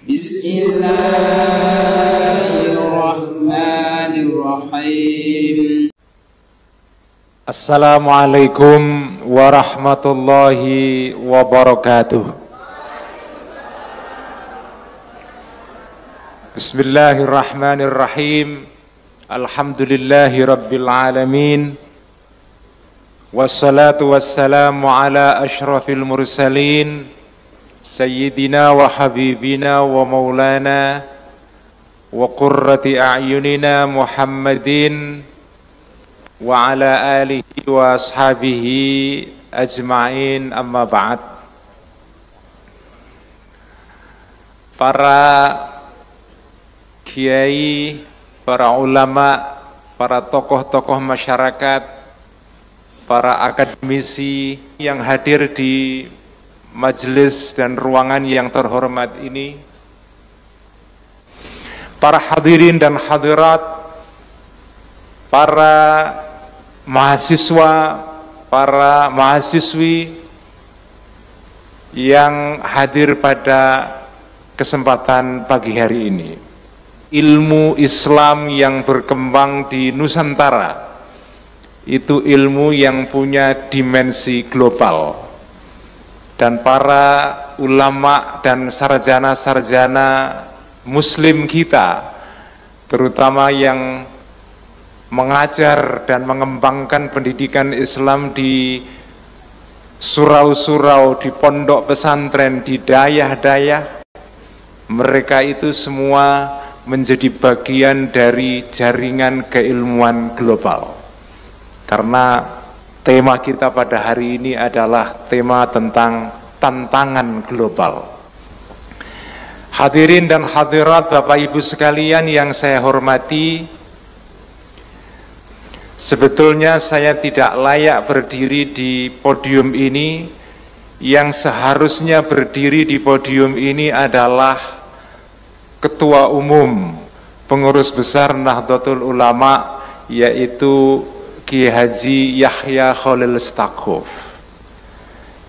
Bismillahirrahmanirrahim. Assalamualaikum warahmatullahi wabarakatuh. Bismillahirrahmanirrahim. Alhamdulillahi rabbil alamin. Wassalatu wassalamu ala ashrafil mursalin Sayyidina wa habibina wa maulana wa qurrati a'yunina Muhammadin wa ala alihi wa ashabihi ajma'in, amma ba'd. Para kiai, para ulama, para tokoh-tokoh masyarakat, para akademisi yang hadir di majelis dan ruangan yang terhormat ini, para hadirin dan hadirat, para mahasiswa, para mahasiswi yang hadir pada kesempatan pagi hari ini. Ilmu Islam yang berkembang di Nusantara itu ilmu yang punya dimensi global, dan para ulama dan sarjana-sarjana muslim kita, terutama yang mengajar dan mengembangkan pendidikan Islam di surau-surau, di pondok pesantren, di dayah-dayah, mereka itu semua menjadi bagian dari jaringan keilmuan global. Karena tema kita pada hari ini adalah tema tentang tantangan global. Hadirin dan hadirat, Bapak Ibu sekalian yang saya hormati, sebetulnya saya tidak layak berdiri di podium ini. Yang seharusnya berdiri di podium ini adalah Ketua Umum Pengurus Besar Nahdlatul Ulama, yaitu Kiai Haji Yahya Khalil Stakuf.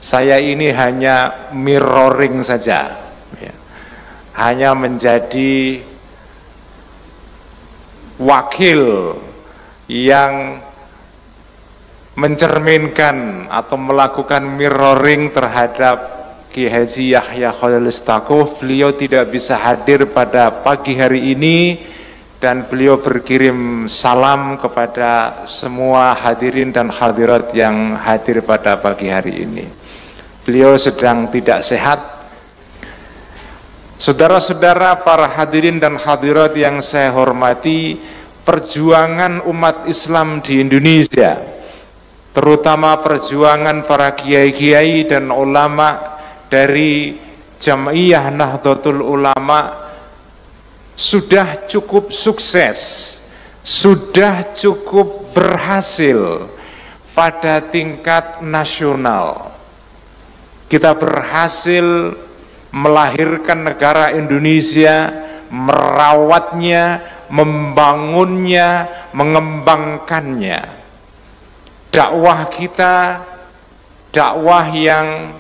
Saya ini hanya mirroring saja, hanya menjadi wakil yang mencerminkan atau melakukan mirroring terhadap Kiai Haji Yahya Khalil Stakuf. Beliau tidak bisa hadir pada pagi hari ini, dan beliau berkirim salam kepada semua hadirin dan hadirat yang hadir pada pagi hari ini. Beliau sedang tidak sehat. Saudara-saudara, para hadirin dan hadirat yang saya hormati, perjuangan umat Islam di Indonesia, terutama perjuangan para kiai-kiai dan ulama dari Jam'iyah Nahdlatul Ulama, sudah cukup sukses, sudah cukup berhasil pada tingkat nasional. Kita berhasil melahirkan negara Indonesia, merawatnya, membangunnya, mengembangkannya. Dakwah kita, dakwah yang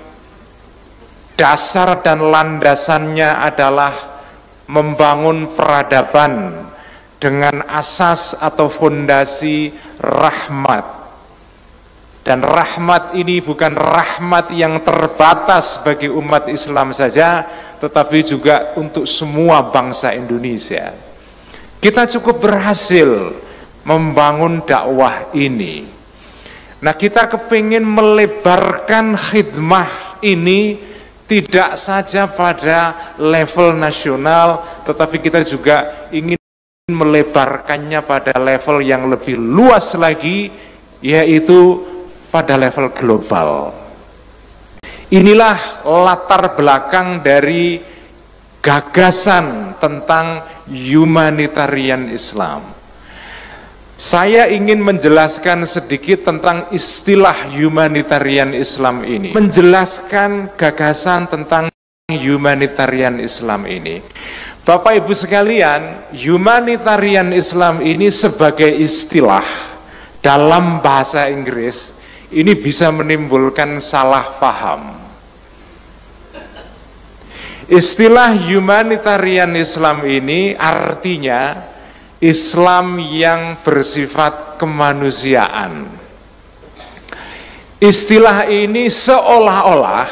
dasar dan landasannya adalah membangun peradaban dengan asas atau fondasi rahmat. Dan rahmat ini bukan rahmat yang terbatas bagi umat Islam saja, tetapi juga untuk semua bangsa Indonesia. Kita cukup berhasil membangun dakwah ini. Nah, kita kepingin melebarkan khidmah ini tidak saja pada level nasional, tetapi kita juga ingin melebarkannya pada level yang lebih luas lagi, yaitu pada level global. Inilah latar belakang dari gagasan tentang humanitarian Islam. Saya ingin menjelaskan sedikit tentang istilah humanitarian Islam ini, menjelaskan gagasan tentang humanitarian Islam ini. Bapak Ibu sekalian, humanitarian Islam ini sebagai istilah dalam bahasa Inggris ini bisa menimbulkan salah paham. Istilah humanitarian Islam ini artinya Islam yang bersifat kemanusiaan. Istilah ini seolah-olah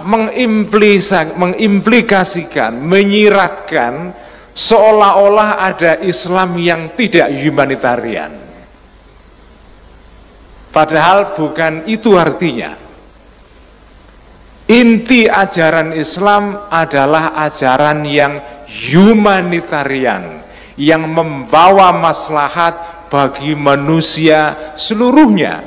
mengimplikasikan, menyiratkan seolah-olah ada Islam yang tidak humanitarian. Padahal bukan itu artinya. Inti ajaran Islam adalah ajaran yang humanitarian, yang membawa maslahat bagi manusia seluruhnya.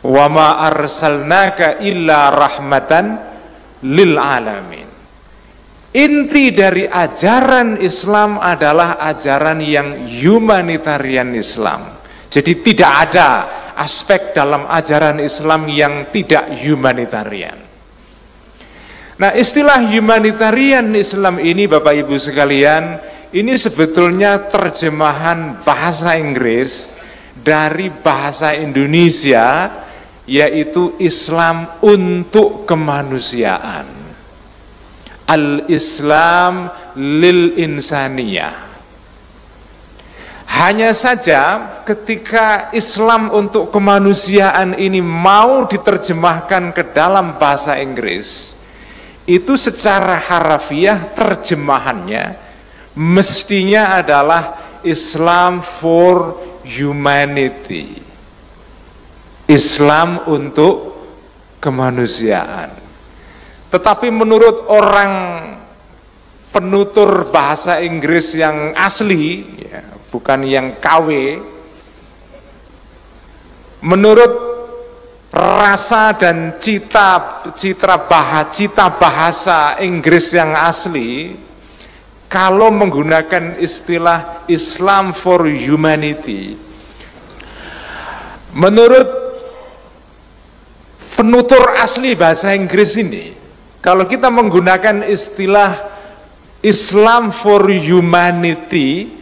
Wa ma arsalnaka illa rahmatan lil alamin. Inti dari ajaran Islam adalah ajaran yang humanitarian Islam. Jadi tidak ada aspek dalam ajaran Islam yang tidak humanitarian. Nah, istilah humanitarian Islam ini Bapak Ibu sekalian, ini sebetulnya terjemahan bahasa Inggris dari bahasa Indonesia, yaitu Islam untuk kemanusiaan. Al-Islam lil insaniyah. Hanya saja ketika Islam untuk kemanusiaan ini mau diterjemahkan ke dalam bahasa Inggris, itu secara harafiah terjemahannya mestinya adalah Islam for humanity, Islam untuk kemanusiaan. Tetapi menurut orang penutur bahasa Inggris yang asli, ya, bukan yang KW, menurut rasa dan cita bahasa Inggris yang asli, kalau menggunakan istilah Islam for humanity, menurut penutur asli bahasa Inggris ini, kalau kita menggunakan istilah Islam for humanity,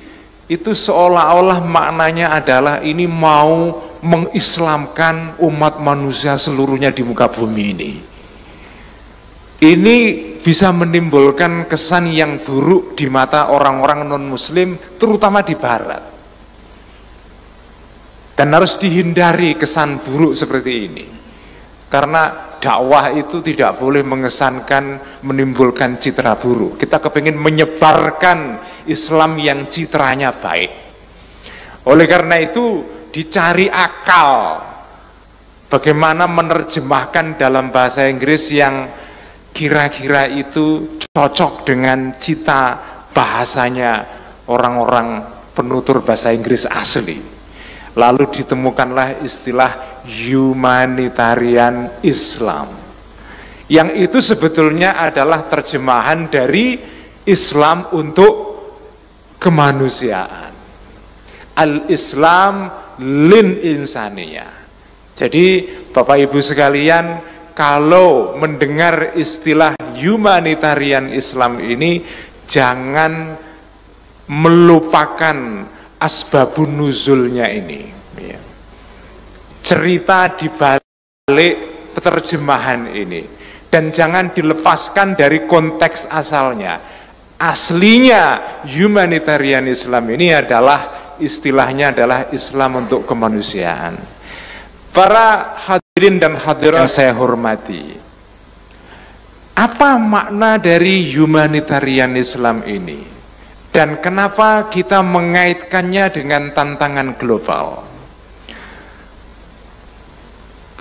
itu seolah-olah maknanya adalah ini mau mengislamkan umat manusia seluruhnya di muka bumi ini. Ini bisa menimbulkan kesan yang buruk di mata orang-orang non-muslim, terutama di barat. Dan harus dihindari kesan buruk seperti ini. Karena dakwah itu tidak boleh mengesankan, menimbulkan citra buruk. Kita kepingin menyebarkan Islam yang citranya baik. Oleh karena itu dicari akal bagaimana menerjemahkan dalam bahasa Inggris yang kira-kira itu cocok dengan cita bahasanya orang-orang penutur bahasa Inggris asli. Lalu ditemukanlah istilah humanitarian Islam, yang itu sebetulnya adalah terjemahan dari Islam untuk kemanusiaan, al-Islam lin insaniyah. Jadi Bapak Ibu sekalian, kalau mendengar istilah humanitarian Islam ini, jangan melupakan asbabun nuzulnya ini, ya. Cerita di balik terjemahan ini, dan jangan dilepaskan dari konteks asalnya. Aslinya humanitarian Islam ini adalah istilahnya adalah Islam untuk kemanusiaan. Para hadirin dan hadirat yang saya hormati, apa makna dari humanitarian Islam ini? Dan kenapa kita mengaitkannya dengan tantangan global?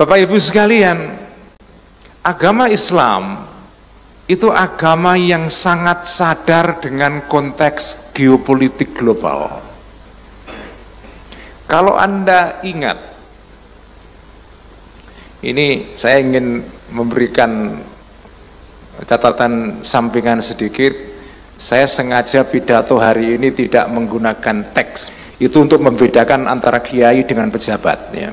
Bapak Ibu sekalian, agama Islam itu agama yang sangat sadar dengan konteks geopolitik global. Kalau Anda ingat, ini saya ingin memberikan catatan sampingan sedikit. Saya sengaja pidato hari ini tidak menggunakan teks. Itu untuk membedakan antara kiai dengan pejabat, ya.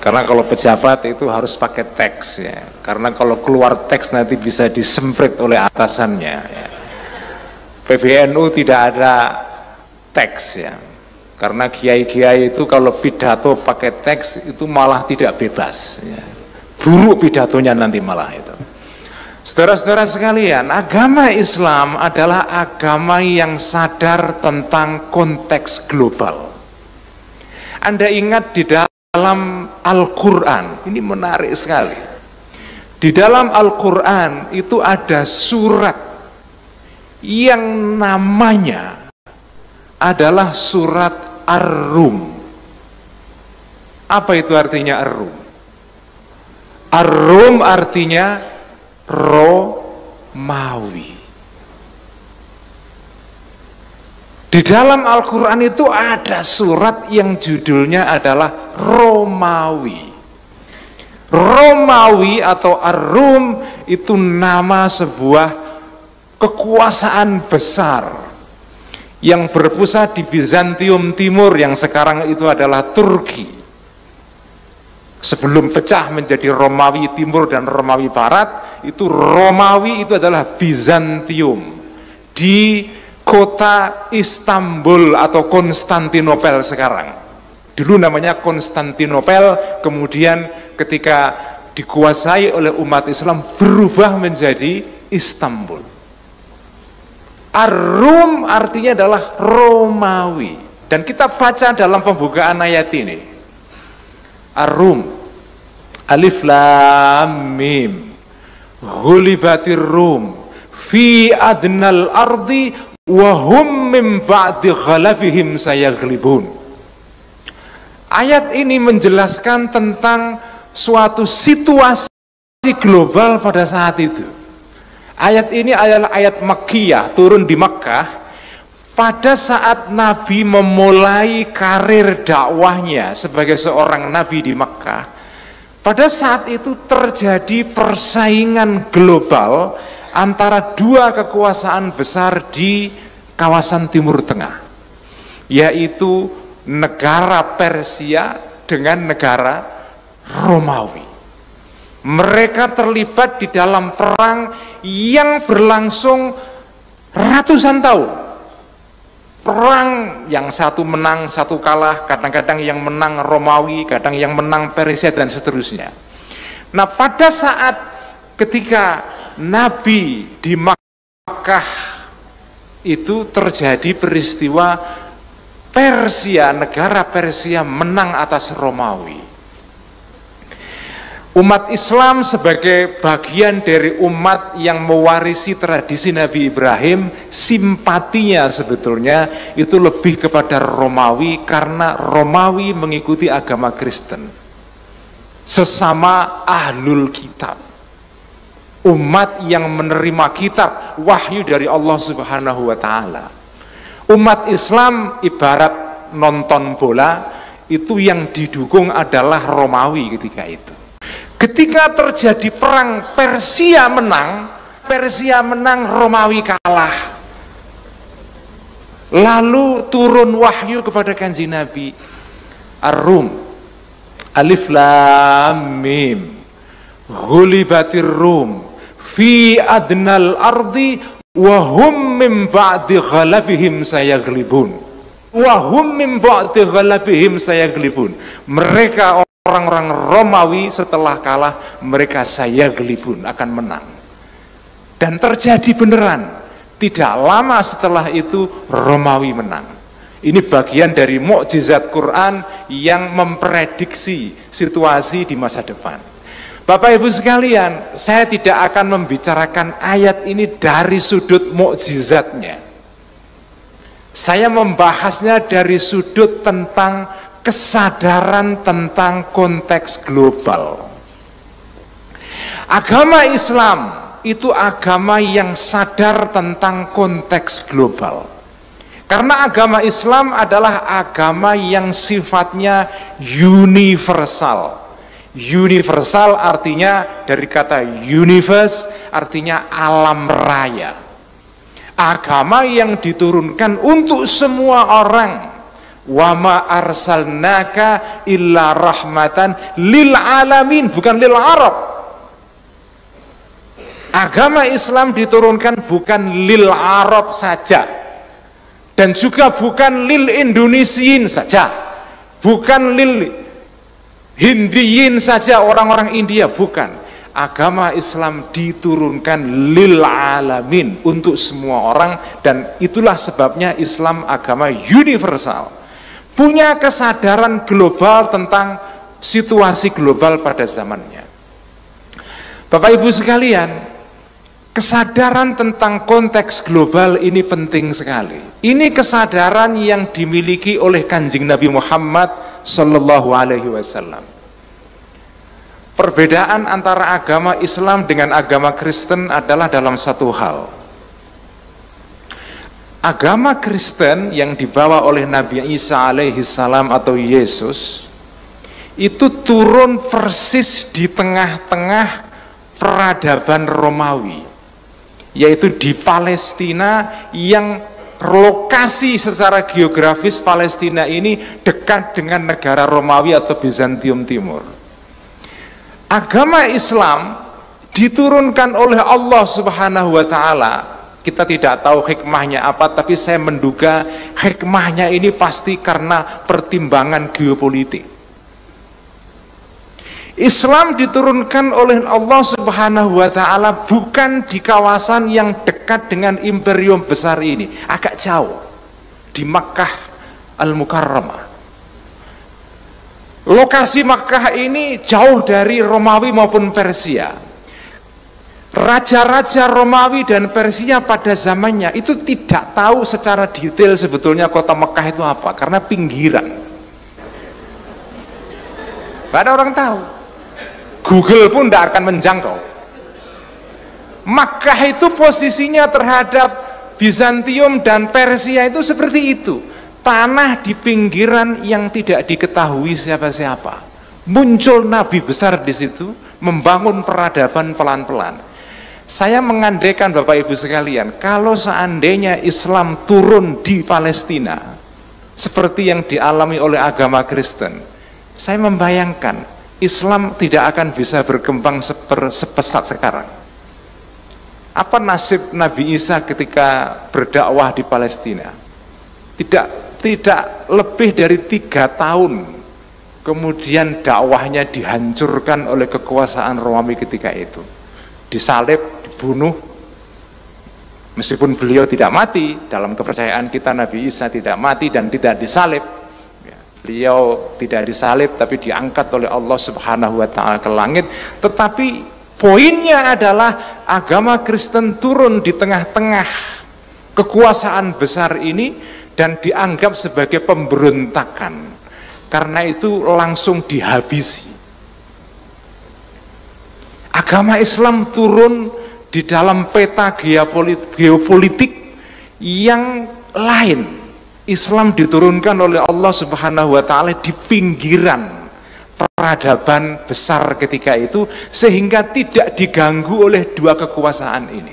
Karena kalau pejabat itu harus pakai teks, ya. Karena kalau keluar teks nanti bisa disemprit oleh atasannya, ya. PBNU tidak ada teks, ya. Karena kiai-kiai itu kalau pidato pakai teks itu malah tidak bebas, ya. Buruk pidatonya nanti malah itu. Saudara-saudara sekalian, agama Islam adalah agama yang sadar tentang konteks global. Anda ingat di dalam Al-Quran, ini menarik sekali. Di dalam Al-Quran itu ada surat yang namanya adalah surat Ar-Rum. Apa itu artinya Ar-Rum? Ar-Rum artinya Romawi. Di dalam Al-Quran itu ada surat yang judulnya adalah Romawi. Romawi atau Ar-Rum itu nama sebuah kekuasaan besar yang berpusat di Bizantium Timur yang sekarang itu adalah Turki. Sebelum pecah menjadi Romawi Timur dan Romawi Barat, itu Romawi itu adalah Bizantium di kota Istanbul atau Konstantinopel sekarang. Dulu namanya Konstantinopel, kemudian ketika dikuasai oleh umat Islam berubah menjadi Istanbul. Ar-Rum artinya adalah Romawi. Dan kita baca dalam pembukaan ayat ini. Ar-Rum, Alif Lam Mim, Ghulibatir Rum, fi adnal ardi, wa hum min ba'di ghalabihim sayaghlibun. Ayat ini menjelaskan tentang suatu situasi global pada saat itu. Ayat ini adalah ayat Makkiyah, turun di Makkah pada saat Nabi memulai karir dakwahnya sebagai seorang Nabi di Makkah. Pada saat itu terjadi persaingan global antara dua kekuasaan besar di kawasan Timur Tengah, yaitu negara Persia dengan negara Romawi. Mereka terlibat di dalam perang yang berlangsung ratusan tahun. Perang yang satu menang, satu kalah, kadang-kadang yang menang Romawi, kadang yang menang Persia dan seterusnya. Nah, pada saat ketika Nabi di Makkah itu terjadi peristiwa Persia, negara Persia menang atas Romawi. Umat Islam sebagai bagian dari umat yang mewarisi tradisi Nabi Ibrahim, simpatinya sebetulnya itu lebih kepada Romawi karena Romawi mengikuti agama Kristen. Sesama ahlul kitab, umat yang menerima kitab wahyu dari Allah Subhanahu wa taala. Umat Islam ibarat nonton bola, itu yang didukung adalah Romawi ketika itu. Ketika terjadi perang, Persia menang, Romawi kalah. Lalu turun wahyu kepada Kanjeng Nabi. Ar-Rum, Alif Lam Mim, Ghulibatir Rum, fi adnal ardi, wa hum min ba'di ghalabihim sayaghlibun. Wa hum min ba'di ghalabihim sayaghlibun. Mereka orang-orang Romawi setelah kalah, mereka sayaghlibun, akan menang. Dan terjadi beneran. Tidak lama setelah itu Romawi menang. Ini bagian dari mukjizat Quran yang memprediksi situasi di masa depan. Bapak Ibu sekalian, saya tidak akan membicarakan ayat ini dari sudut mukjizatnya. Saya membahasnya dari sudut tentang kesadaran tentang konteks global. Agama Islam itu agama yang sadar tentang konteks global. Karena agama Islam adalah agama yang sifatnya universal. Universal artinya dari kata universe, artinya alam raya. Agama yang diturunkan untuk semua orang. Wa ma arsalnaka illa rahmatan lil alamin, bukan lil Arab. Agama Islam diturunkan bukan lil Arab saja, Dan juga bukan lil Indonesiin saja, bukan lil Hindiyin saja, orang-orang India, bukan. Agama Islam diturunkan lil alamin, untuk semua orang, dan itulah sebabnya Islam agama universal. Punya kesadaran global tentang situasi global pada zamannya. Bapak Ibu sekalian, kesadaran tentang konteks global ini penting sekali. Ini kesadaran yang dimiliki oleh Kanjeng Nabi Muhammad sallallahu alaihi wasallam. Perbedaan antara agama Islam dengan agama Kristen adalah dalam satu hal. Agama Kristen yang dibawa oleh Nabi Isa alaihi salam atau Yesus itu turun persis di tengah-tengah peradaban Romawi, yaitu di Palestina, yang lokasi secara geografis Palestina ini dekat dengan negara Romawi atau Bizantium Timur. Agama Islam diturunkan oleh Allah Subhanahu wa Ta'ala. Kita tidak tahu hikmahnya apa, tapi saya menduga hikmahnya ini pasti karena pertimbangan geopolitik. Islam diturunkan oleh Allah Subhanahu wa Ta'ala bukan di kawasan yang dekat dengan imperium besar ini, agak jauh, di Makkah Al-Mukarramah. Lokasi Makkah ini jauh dari Romawi maupun Persia. Raja-raja Romawi dan Persia pada zamannya itu tidak tahu secara detail sebetulnya kota Makkah itu apa, karena pinggiran. Gak ada orang tahu. Google pun tidak akan menjangkau. Makkah itu posisinya terhadap Bizantium dan Persia itu seperti itu. Tanah di pinggiran yang tidak diketahui siapa-siapa. Muncul nabi besar di situ, membangun peradaban pelan-pelan. Saya mengandaikan Bapak Ibu sekalian, kalau seandainya Islam turun di Palestina seperti yang dialami oleh agama Kristen, saya membayangkan Islam tidak akan bisa berkembang sepesat sekarang. Apa nasib Nabi Isa ketika berdakwah di Palestina? Tidak lebih dari 3 tahun kemudian dakwahnya dihancurkan oleh kekuasaan Romawi ketika itu. Disalib, dibunuh. Meskipun beliau tidak mati, dalam kepercayaan kita Nabi Isa tidak mati dan tidak disalib. Beliau tidak disalib tapi diangkat oleh Allah Subhanahu wa Ta'ala ke langit. Tetapi poinnya adalah agama Kristen turun di tengah-tengah kekuasaan besar ini dan dianggap sebagai pemberontakan. Karena itu langsung dihabisi. Agama Islam turun di dalam peta geopolitik yang lain. Islam diturunkan oleh Allah Subhanahu wa Ta'ala di pinggiran peradaban besar ketika itu, sehingga tidak diganggu oleh 2 kekuasaan ini.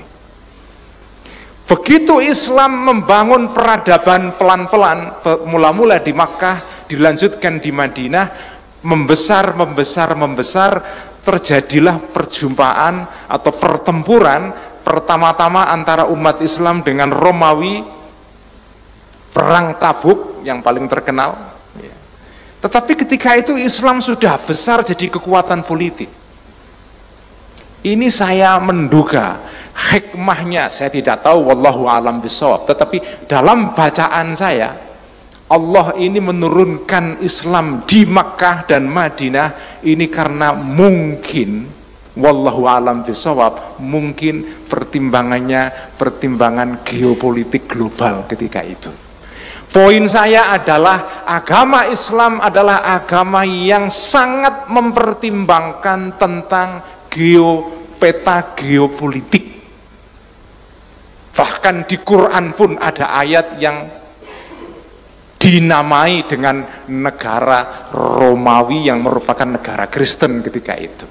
Begitu Islam membangun peradaban pelan-pelan, mula-mula di Makkah, dilanjutkan di Madinah, membesar, terjadilah perjumpaan atau pertempuran pertama-tama antara umat Islam dengan Romawi. Perang Tabuk yang paling terkenal. Tetapi ketika itu Islam sudah besar jadi kekuatan politik. Ini saya menduga hikmahnya, saya tidak tahu, wallahu alam bishawab, tetapi dalam bacaan saya, Allah ini menurunkan Islam di Makkah dan Madinah ini karena mungkin, wallahu alam bishawab, mungkin pertimbangan geopolitik global ketika itu. Poin saya adalah agama Islam adalah agama yang sangat mempertimbangkan tentang peta geopolitik. Bahkan di Quran pun ada ayat yang dinamai dengan negara Romawi yang merupakan negara Kristen ketika itu.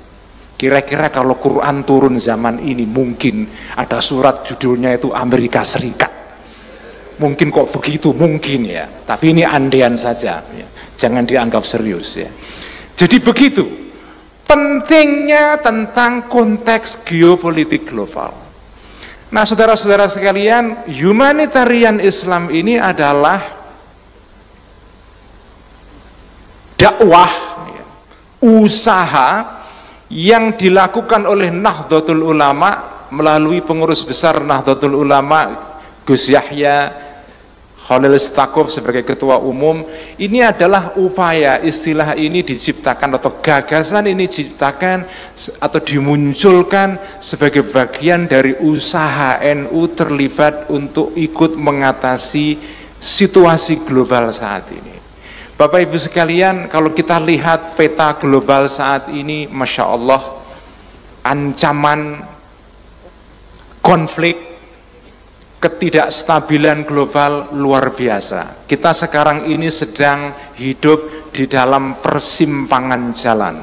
Kira-kira kalau Quran turun zaman ini mungkin ada surat judulnya itu Amerika Serikat. Mungkin kok begitu, mungkin ya, tapi ini andaian saja ya. Jangan dianggap serius ya. Jadi begitu pentingnya tentang konteks geopolitik global. Nah, saudara-saudara sekalian, humanitarian Islam ini adalah dakwah, usaha yang dilakukan oleh Nahdlatul Ulama melalui pengurus besar Nahdlatul Ulama Gus Yahya Khalil-Stakuf sebagai ketua umum. Ini adalah upaya, istilah ini diciptakan atau gagasan ini diciptakan atau dimunculkan sebagai bagian dari usaha NU terlibat untuk ikut mengatasi situasi global saat ini. Bapak Ibu sekalian, kalau kita lihat peta global saat ini, Masya Allah, ancaman konflik, ketidakstabilan global luar biasa. Kita sekarang ini sedang hidup di dalam persimpangan jalan.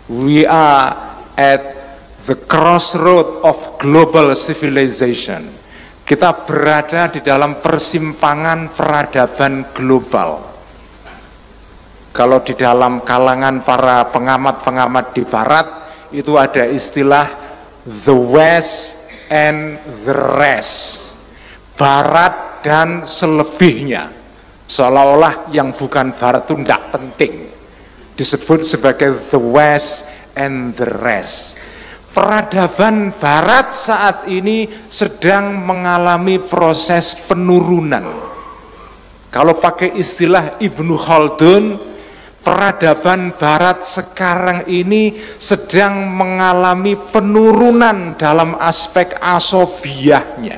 We are at the crossroad of global civilization. Kita berada di dalam persimpangan peradaban global. Kalau di dalam kalangan para pengamat-pengamat di barat, itu ada istilah the West and the rest, barat dan selebihnya, seolah-olah yang bukan barat itu tidak penting, disebut sebagai the West and the rest. Peradaban barat saat ini sedang mengalami proses penurunan. Kalau pakai istilah Ibnu Khaldun, peradaban barat sekarang ini sedang mengalami penurunan dalam aspek asobiyahnya.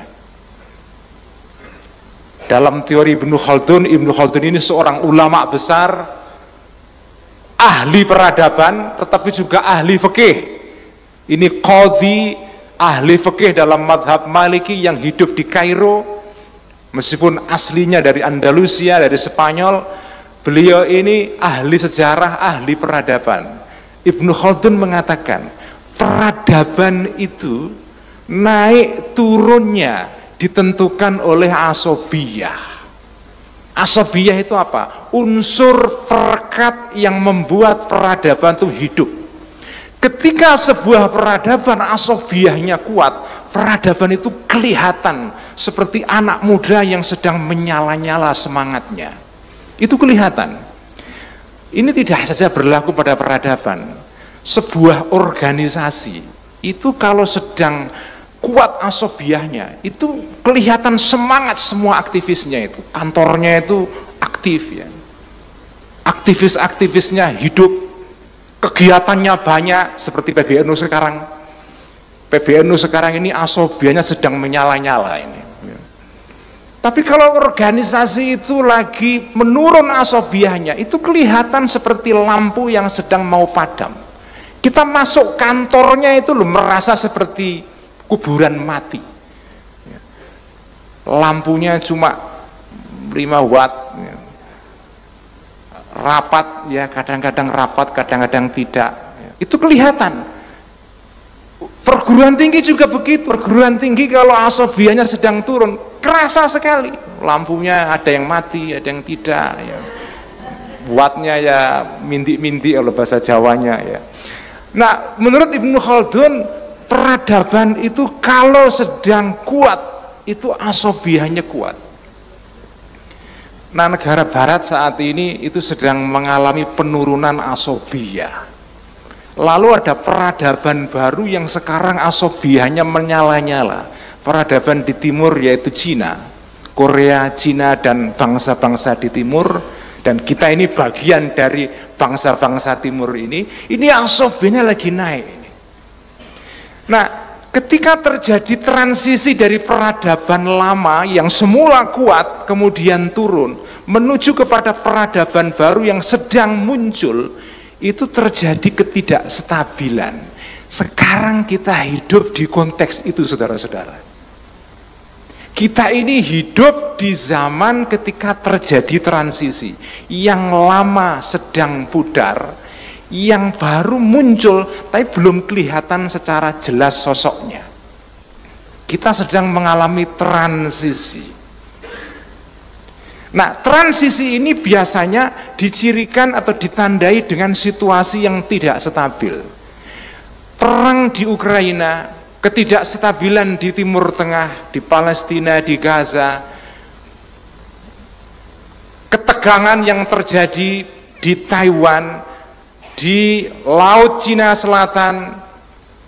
Dalam teori Ibnu Khaldun ini seorang ulama besar, ahli peradaban, tetapi juga ahli fikih. Ini qadhi, ahli fikih dalam madhab Maliki yang hidup di Kairo, meskipun aslinya dari Andalusia, dari Spanyol. Beliau ini ahli sejarah, ahli peradaban. Ibnu Khaldun mengatakan, peradaban itu naik turunnya ditentukan oleh asobiyah. Asobiyah itu apa? Unsur perekat yang membuat peradaban itu hidup. Ketika sebuah peradaban asobiyahnya kuat, peradaban itu kelihatan seperti anak muda yang sedang menyala-nyala semangatnya. Itu kelihatan. Ini tidak saja berlaku pada peradaban. Sebuah organisasi itu kalau sedang kuat asobiyahnya, itu kelihatan semangat semua aktivisnya itu. Kantornya itu aktif ya. Aktivis-aktivisnya hidup, kegiatannya banyak seperti PBNU sekarang. PBNU sekarang ini asobiyahnya sedang menyala-nyala ini. Tapi kalau organisasi itu lagi menurun asobiyahnya, itu kelihatan seperti lampu yang sedang mau padam. Kita masuk kantornya itu loh, merasa seperti kuburan mati. Lampunya cuma 5 watt. Rapat ya, kadang-kadang rapat, kadang-kadang tidak. Itu kelihatan. Perguruan tinggi juga begitu. Perguruan tinggi kalau asobiyahnya sedang turun, kerasa sekali. Lampunya ada yang mati, ada yang tidak ya. Wattnya ya minti-minti kalau bahasa Jawanya ya. Nah, menurut Ibnu Khaldun, peradaban itu kalau sedang kuat, itu asobiyahnya kuat. Nah, negara barat saat ini itu sedang mengalami penurunan asobiyah. Lalu ada peradaban baru yang sekarang asobiyahnya menyala-nyala. Peradaban di timur yaitu Cina, Korea, Cina dan bangsa-bangsa di timur, dan kita ini bagian dari bangsa-bangsa timur ini asobiyahnya lagi naik. Nah, ketika terjadi transisi dari peradaban lama yang semula kuat kemudian turun menuju kepada peradaban baru yang sedang muncul, itu terjadi ketidakstabilan. Sekarang kita hidup di konteks itu, saudara-saudara. Kita ini hidup di zaman ketika terjadi transisi. Yang lama sedang pudar, yang baru muncul tapi belum kelihatan secara jelas sosoknya. Kita sedang mengalami transisi. Nah, transisi ini biasanya dicirikan atau ditandai dengan situasi yang tidak stabil. Perang di Ukraina, ketidakstabilan di Timur Tengah, di Palestina, di Gaza, ketegangan yang terjadi di Taiwan, di Laut Cina Selatan,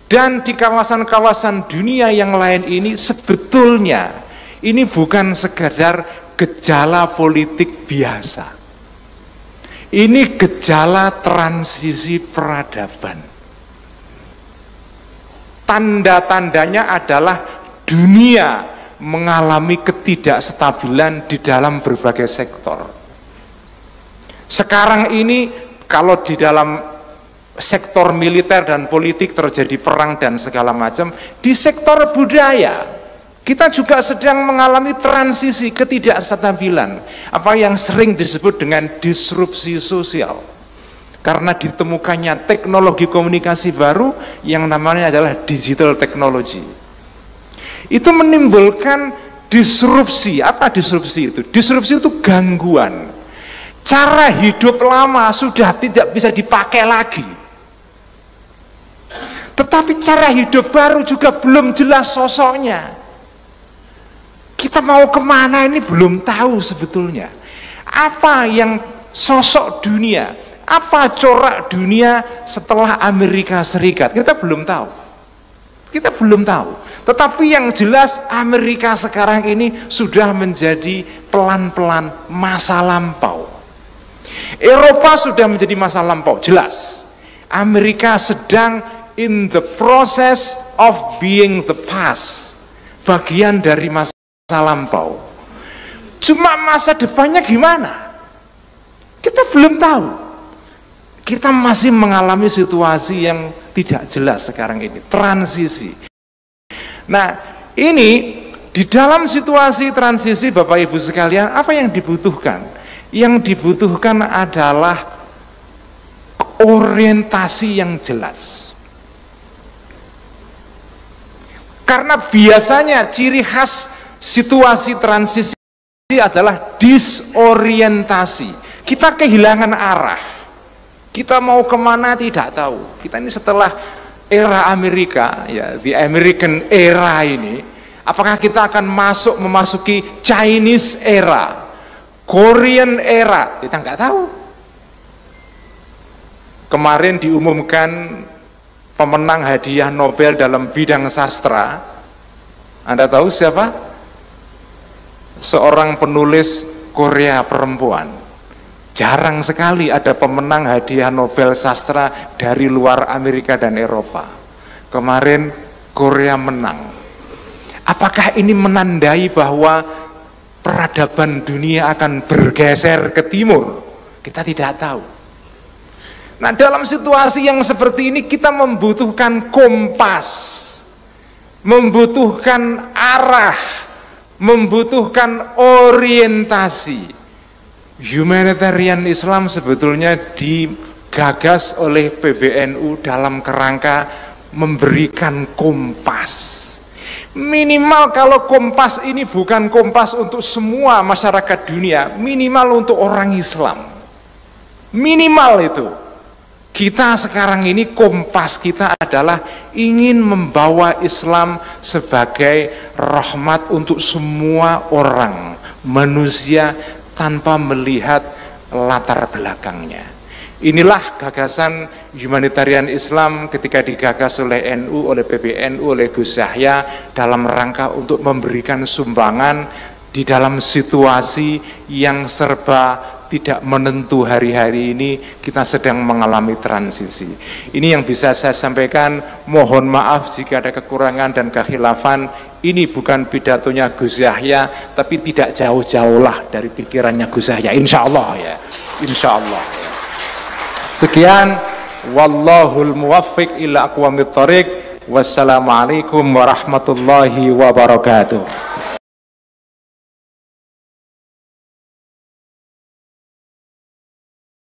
dan di kawasan-kawasan dunia yang lain ini sebetulnya ini bukan sekadar gejala politik biasa. Ini gejala transisi peradaban. Tanda-tandanya adalah dunia mengalami ketidakstabilan di dalam berbagai sektor. Sekarang ini kalau di dalam sektor militer dan politik terjadi perang dan segala macam, di sektor budaya kita juga sedang mengalami transisi ketidakstabilan, apa yang sering disebut dengan disrupsi sosial. Karena ditemukannya teknologi komunikasi baru yang namanya adalah digital technology. Itu menimbulkan disrupsi. Apa disrupsi itu? Disrupsi itu gangguan. Cara hidup lama sudah tidak bisa dipakai lagi. Tetapi cara hidup baru juga belum jelas sosoknya. Kita mau kemana ini belum tahu sebetulnya. Apa yang sosok dunia, apa corak dunia setelah Amerika Serikat, kita belum tahu. Kita belum tahu. Tetapi yang jelas Amerika sekarang ini sudah menjadi pelan-pelan masa lampau. Eropa sudah menjadi masa lampau, jelas. Amerika sedang in the process of being the past, bagian dari masa lampau. Cuma masa depannya gimana? Kita belum tahu. Kita masih mengalami situasi yang tidak jelas sekarang ini, transisi. Nah, ini di dalam situasi transisi Bapak Ibu sekalian, apa yang dibutuhkan? Yang dibutuhkan adalah orientasi yang jelas. Karena biasanya ciri khas situasi transisi adalah disorientasi. Kita kehilangan arah. Kita mau kemana tidak tahu. Kita ini setelah era Amerika, ya, the American era ini, apakah kita akan memasuki Chinese era, Korean era? Kita nggak tahu. Kemarin diumumkan pemenang hadiah Nobel dalam bidang sastra. Anda tahu siapa? Seorang penulis Korea perempuan. Jarang sekali ada pemenang hadiah Nobel sastra dari luar Amerika dan Eropa. Kemarin Korea menang. Apakah ini menandai bahwa peradaban dunia akan bergeser ke timur? Kita tidak tahu. Nah, dalam situasi yang seperti ini kita membutuhkan kompas, membutuhkan arah, membutuhkan orientasi. Humanitarian Islam sebetulnya digagas oleh PBNU dalam kerangka memberikan kompas. Minimal kalau kompas ini bukan kompas untuk semua masyarakat dunia, minimal untuk orang Islam. Minimal itu. Kita sekarang ini kompas kita adalah ingin membawa Islam sebagai rahmat untuk semua orang, manusia, tanpa melihat latar belakangnya. Inilah gagasan humanitarian Islam ketika digagas oleh NU, oleh PBNU, oleh Gus Yahya dalam rangka untuk memberikan sumbangan di dalam situasi yang serba tidak menentu hari-hari ini. Kita sedang mengalami transisi. Ini yang bisa saya sampaikan. Mohon maaf jika ada kekurangan dan kekhilafan. Ini bukan pidatonya Gus Yahya, tapi tidak jauh-jauh lah dari pikirannya Gus Yahya, insya Allah ya, insya Allah. Sekian, wallahul muwaffiq ila aqwamit thoriq. Wassalamualaikum warahmatullahi wabarakatuh.